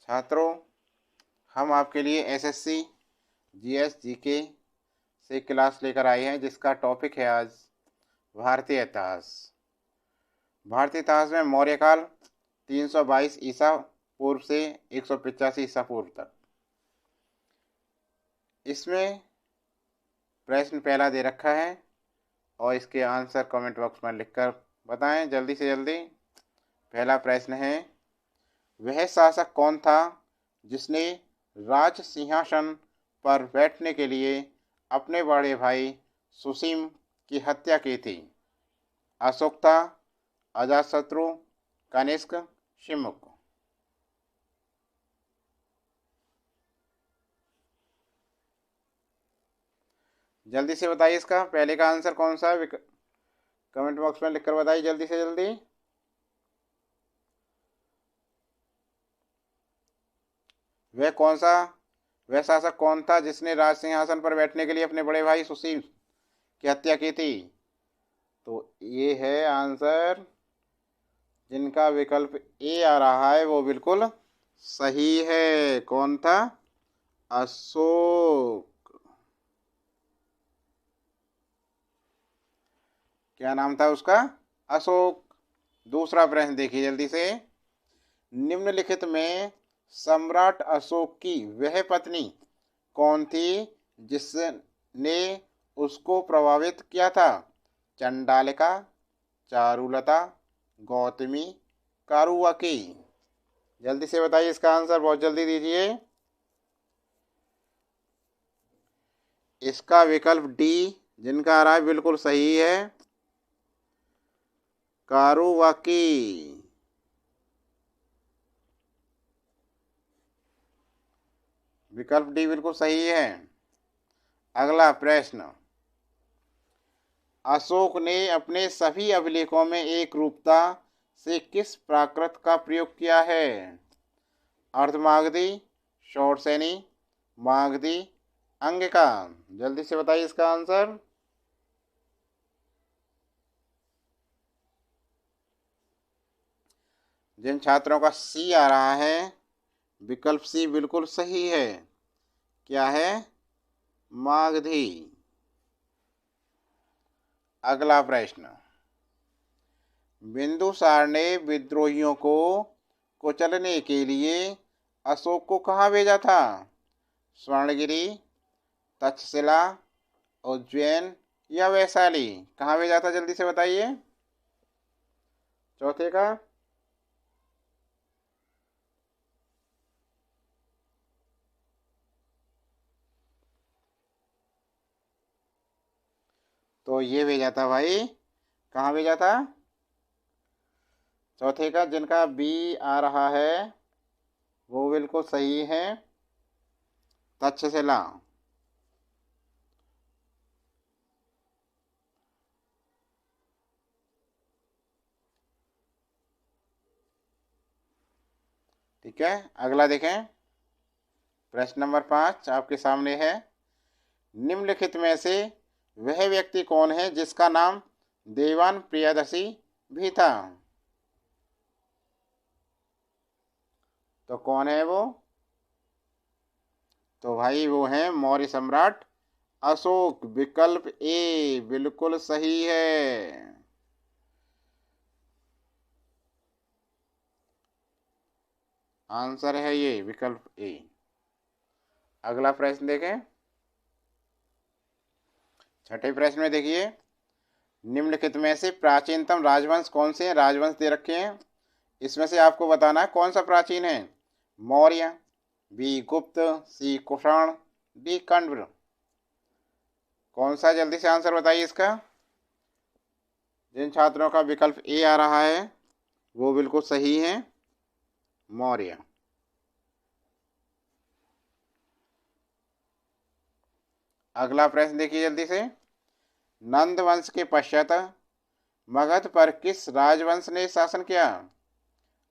छात्रों, हम आपके लिए एसएससी जीएस जीके से क्लास लेकर आए हैं, जिसका टॉपिक है आज भारतीय इतिहास। भारतीय इतिहास में मौर्य काल 322 ईसा पूर्व से 185 ईसा पूर्व तक। इसमें प्रश्न पहला दे रखा है और इसके आंसर कमेंट बॉक्स में लिखकर बताएं जल्दी से जल्दी। पहला प्रश्न है, वह शासक कौन था जिसने राज सिंहासन पर बैठने के लिए अपने बड़े भाई सुसीम की हत्या की थी? अशोक था, अजातशत्रु, कनिष्क, शिमुक। जल्दी से बताइए इसका पहले का आंसर कौन सा है, कमेंट बॉक्स में लिखकर बताइए जल्दी से जल्दी। वह शासक कौन था जिसने राज सिंहासन पर बैठने के लिए अपने बड़े भाई सुशील की हत्या की थी? तो ये है आंसर, जिनका विकल्प ए आ रहा है वो बिल्कुल सही है। कौन था? अशोक। क्या नाम था उसका? अशोक। दूसरा प्रश्न देखिए जल्दी से। निम्नलिखित में सम्राट अशोक की वह पत्नी कौन थी जिसने उसको प्रभावित किया था? चंडालिका, चारुलता, गौतमी, कारुवकी। जल्दी से बताइए इसका आंसर, बहुत जल्दी दीजिए। इसका विकल्प डी, जिनका आ रहा है बिल्कुल सही है, कारुवकी। विकल्प डी बिल्कुल सही है। अगला प्रश्न, अशोक ने अपने सभी अभिलेखों में एक रूपता से किस प्राकृत का प्रयोग किया है? अर्धमागधी, शौरसेनी, मागधी, अंगिका। जल्दी से बताइए इसका आंसर। जिन छात्रों का सी आ रहा है, विकल्प सी बिल्कुल सही है। क्या है? मागधी। अगला प्रश्न, बिंदुसार ने विद्रोहियों को कुचलने के लिए अशोक को कहाँ भेजा था? स्वर्णगिरी, तक्षशिला, उज्जैन या वैशाली। कहाँ भेजा था जल्दी से बताइए। चौथे का तो ये भेजा था भाई। कहाँ भेजा था? चौथे का, जिनका बी आ रहा है वो बिल्कुल सही है, तक्षशिला। ठीक है, अगला देखें। प्रश्न नंबर 5 आपके सामने है। निम्नलिखित में से वह व्यक्ति कौन है जिसका नाम देवान प्रियदर्शी भी था? तो कौन है वो? तो भाई वो है मौर्य सम्राट अशोक। विकल्प ए बिल्कुल सही है। आंसर है ये विकल्प ए। अगला प्रश्न देखें। छठे प्रश्न में देखिए, निम्नलिखित में से प्राचीनतम राजवंश कौन से हैं? राजवंश दे रखे हैं, इसमें से आपको बताना है कौन सा प्राचीन है। मौर्य, बी गुप्त, सी कुषाण, डी कण्व। कौन सा? जल्दी से आंसर बताइए इसका। जिन छात्रों का विकल्प ए आ रहा है वो बिल्कुल सही है, मौर्य। अगला प्रश्न देखिए जल्दी से। नंद वंश के पश्चात मगध पर किस राजवंश ने शासन किया?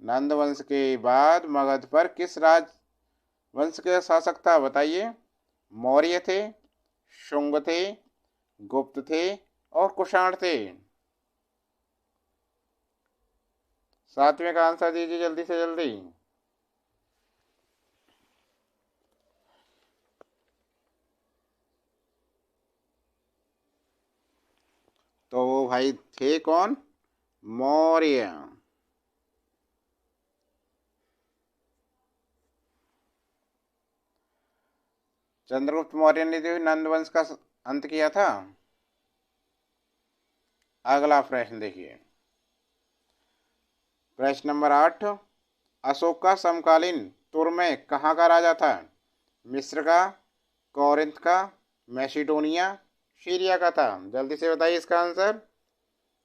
नंद वंश के बाद मगध पर किस राजवंश के शासक था? बताइए। मौर्य थे, शुंग थे, गुप्त थे और कुषाण थे। सातवें का आंसर दीजिए जल्दी से जल्दी। तो वो भाई थे कौन? मौर्य। चंद्रगुप्त मौर्य ने जो नंद वंश का अंत किया था। अगला प्रश्न देखिए, प्रश्न नंबर 8। अशोक का समकालीन तुर्मे कहाँ का राजा था? मिस्र का, कोरिंथ का, मैसिडोनिया, सीरिया का था? जल्दी से बताइए इसका आंसर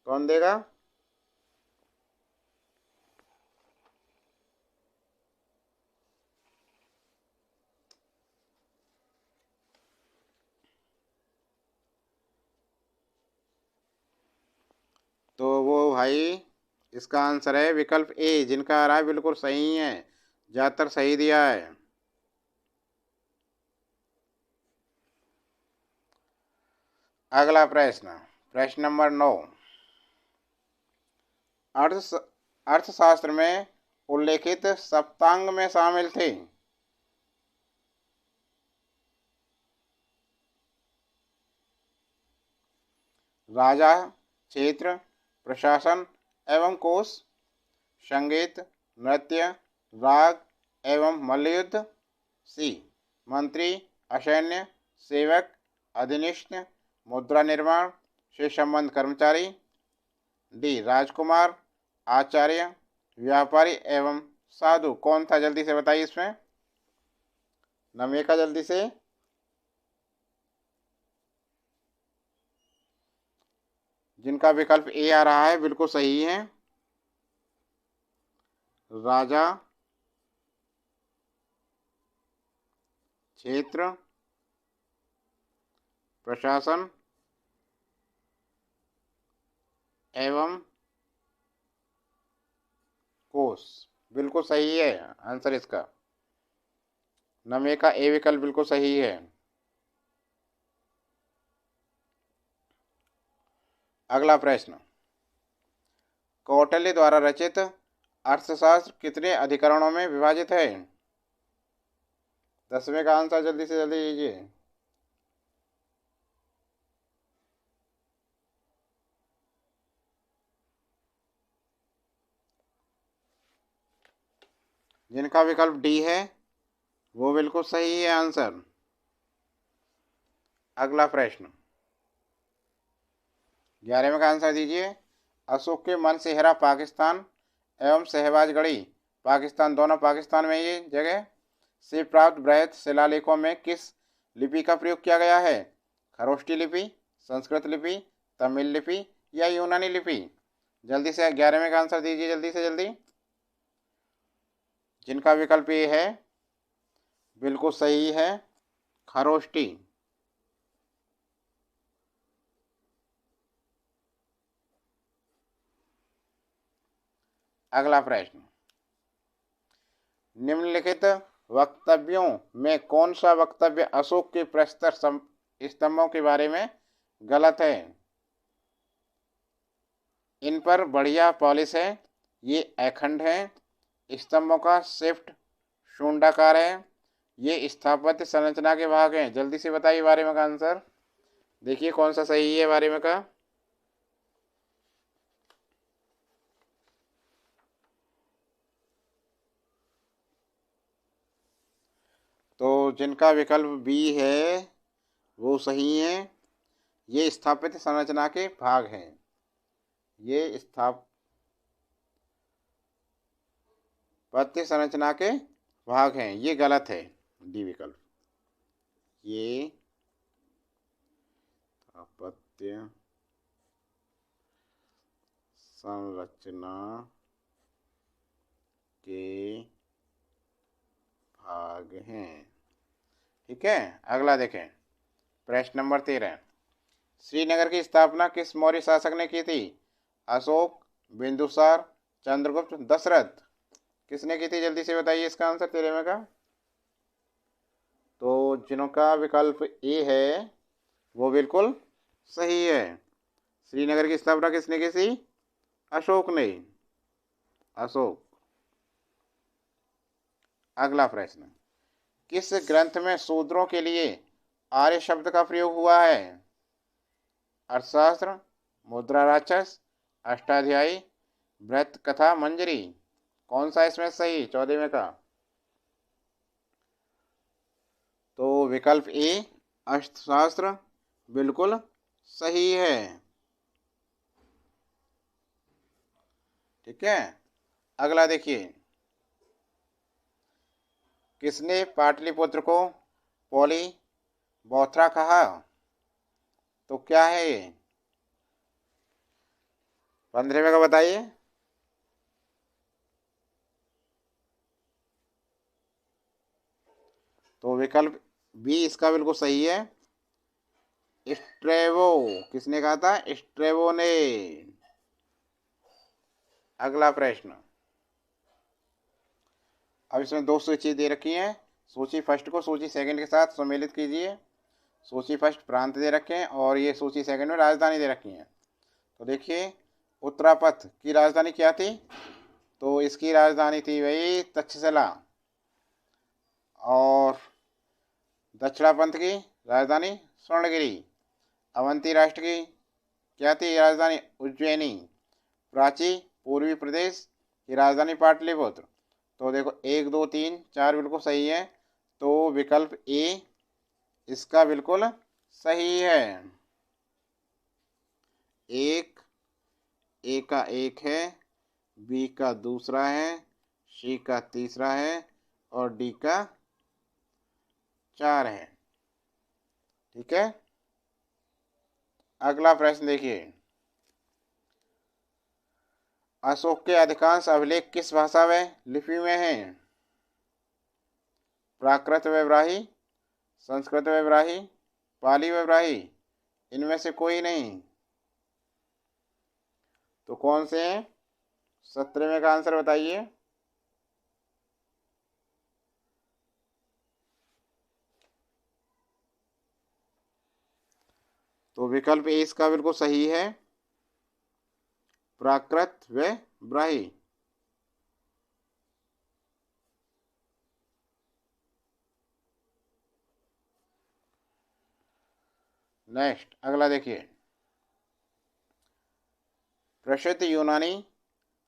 कौन देगा? तो वो भाई इसका आंसर है विकल्प ए, जिनका आ रहा है बिल्कुल सही है, ज्यादातर सही दिया है। अगला प्रश्न, प्रश्न नंबर 9। अर्थ अर्थशास्त्र में उल्लेखित सप्तांग में शामिल थे? राजा, क्षेत्र, प्रशासन एवं कोश, संगीत, नृत्य, राग एवं मल्लयुद्ध, सी मंत्री, असैन्य, सेवक, अधीनस्थ, मुद्रा निर्माण से संबंध कर्मचारी, डी राजकुमार, आचार्य, व्यापारी एवं साधु। कौन था जल्दी से बताइए इसमें, नवे का जल्दी से। जिनका विकल्प ए आ रहा है बिल्कुल सही है। राजा, क्षेत्र, प्रशासन एवं कोश, बिल्कुल सही है आंसर इसका। नवे का ए विकल्प बिल्कुल सही है। अगला प्रश्न, कौटिल्य द्वारा रचित अर्थशास्त्र कितने अधिकरणों में विभाजित है? 10वें का आंसर जल्दी से जल्दी दीजिए। जिनका विकल्प डी है वो बिल्कुल सही है आंसर। अगला प्रश्न, 11वें का आंसर दीजिए। अशोक के मनसेहरा पाकिस्तान एवं शहबाजगढ़ी पाकिस्तान, दोनों पाकिस्तान में ये जगह से प्राप्त बृहद शिलालेखों में किस लिपि का प्रयोग किया गया है? खरोष्टी लिपि, संस्कृत लिपि, तमिल लिपि या यूनानी लिपि? जल्दी से 11वें का आंसर दीजिए, जल्दी से जल्दी। जिनका विकल्प ये है बिल्कुल सही है, खरोष्टी। अगला प्रश्न, निम्नलिखित वक्तव्यों में कौन सा वक्तव्य अशोक के प्रस्तर स्तंभों के बारे में गलत है? इन पर बढ़िया पॉलिश है, ये अखंड है, स्तंभों का शिफ्ट शून्याकार है, ये स्थापत्य संरचना के भाग हैं। जल्दी से बताइए बारे में का आंसर, देखिए कौन सा सही है बारे में का। तो जिनका विकल्प बी है वो सही है, ये स्थापित संरचना के भाग हैं, ये स्थापत्य संरचना के भाग हैं, ये गलत है डी विकल्प। ये स्थापत्य संरचना के भाग हैं। ठीक है, अगला देखें, प्रश्न नंबर 13। श्रीनगर की स्थापना किस मौर्य शासक ने की थी? अशोक, बिंदुसार, चंद्रगुप्त, दशरथ? किसने की थी जल्दी से बताइए इसका आंसर 13वें का। तो जिनका विकल्प ए है वो बिल्कुल सही है। श्रीनगर की स्थापना किसने की थी? अशोक ने, अशोक। अगला प्रश्न, किस ग्रंथ में शूद्रों के लिए आर्य शब्द का प्रयोग हुआ है? अर्थशास्त्र, मुद्रा राक्षस, अष्टाध्यायी, व्रत कथा मंजरी। कौन सा इसमें सही 14वें का? तो विकल्प ए अर्थशास्त्र बिल्कुल सही है। ठीक है, अगला देखिए, किसने पाटलिपुत्र को पॉली बोथरा कहा? तो क्या है ये? 15वें का बताइए। तो विकल्प बी इसका बिल्कुल सही है, स्ट्रेबो। किसने कहा था? स्ट्रेबो ने। अगला प्रश्न, अब इसमें दो सूची दे रखी हैं, सूची फर्स्ट को सूची सेकंड के साथ सम्मिलित कीजिए। सूची फर्स्ट प्रांत दे रखे हैं और ये सूची सेकंड में राजधानी दे रखी हैं। तो देखिए, उत्तरापथ की राजधानी क्या थी? तो इसकी राजधानी थी भाई तक्षशिला। और दक्षिणापंथ की राजधानी स्वर्णगिरी। अवंती राष्ट्र की क्या थी राजधानी? उज्जैनी। प्राची पूर्वी प्रदेश की राजधानी पाटलिपुत्र। तो देखो 1 2 3 4 बिल्कुल सही है, तो विकल्प ए इसका बिल्कुल सही है। एक, ए का एक है, बी का दूसरा है, सी का तीसरा है और डी का 4 है। ठीक है, अगला प्रश्न देखिए, अशोक के अधिकांश अभिलेख किस भाषा व लिपि में हैं? प्राकृत व ब्राह्मी, संस्कृत व ब्राह्मी, पाली व ब्राह्मी, इनमें से कोई नहीं। तो कौन से हैं? 17वें का आंसर बताइए। तो विकल्प ए इसका बिल्कुल सही है, प्राकृत व ब्राह्मी। नेक्स्ट, अगला देखिए, प्रसिद्ध यूनानी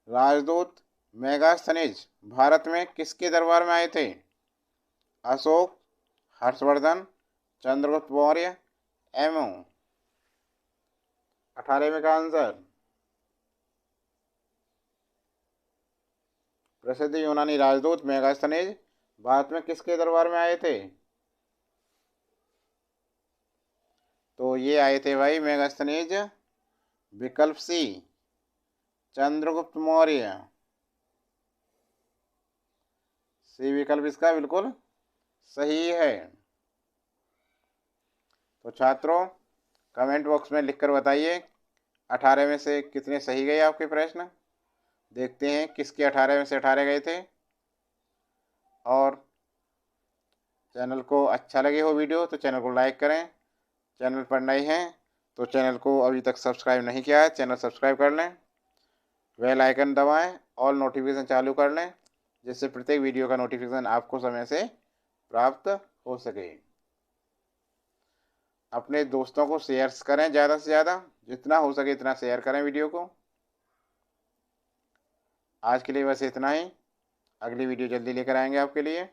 राजदूत मेगास्थनीज भारत में किसके दरबार में आए थे? अशोक, हर्षवर्धन, चंद्रगुप्त मौर्य, एवं 18वें का आंसर। प्रसिद्ध यूनानी राजदूत मेगास्थनीज भारत में किसके दरबार में आए थे? तो ये आए थे भाई मेगास्थनीज, विकल्प सी चंद्रगुप्त मौर्य। सी विकल्प इसका बिल्कुल सही है। तो छात्रों, कमेंट बॉक्स में लिखकर बताइए 18 में से कितने सही गए आपके प्रश्न। देखते हैं किसके 18 में से 18 गए थे। और चैनल को अच्छा लगे हो वीडियो तो चैनल को लाइक करें। चैनल पर नए हैं तो चैनल को अभी तक सब्सक्राइब नहीं किया है, चैनल सब्सक्राइब कर लें, बेल आइकन दबाएं, ऑल नोटिफिकेशन चालू कर लें, जिससे प्रत्येक वीडियो का नोटिफिकेशन आपको समय से प्राप्त हो सके। अपने दोस्तों को शेयर करें, ज़्यादा से ज़्यादा जितना हो सके इतना शेयर करें वीडियो को। आज के लिए बस इतना ही, अगली वीडियो जल्दी लेकर आएंगे आपके लिए।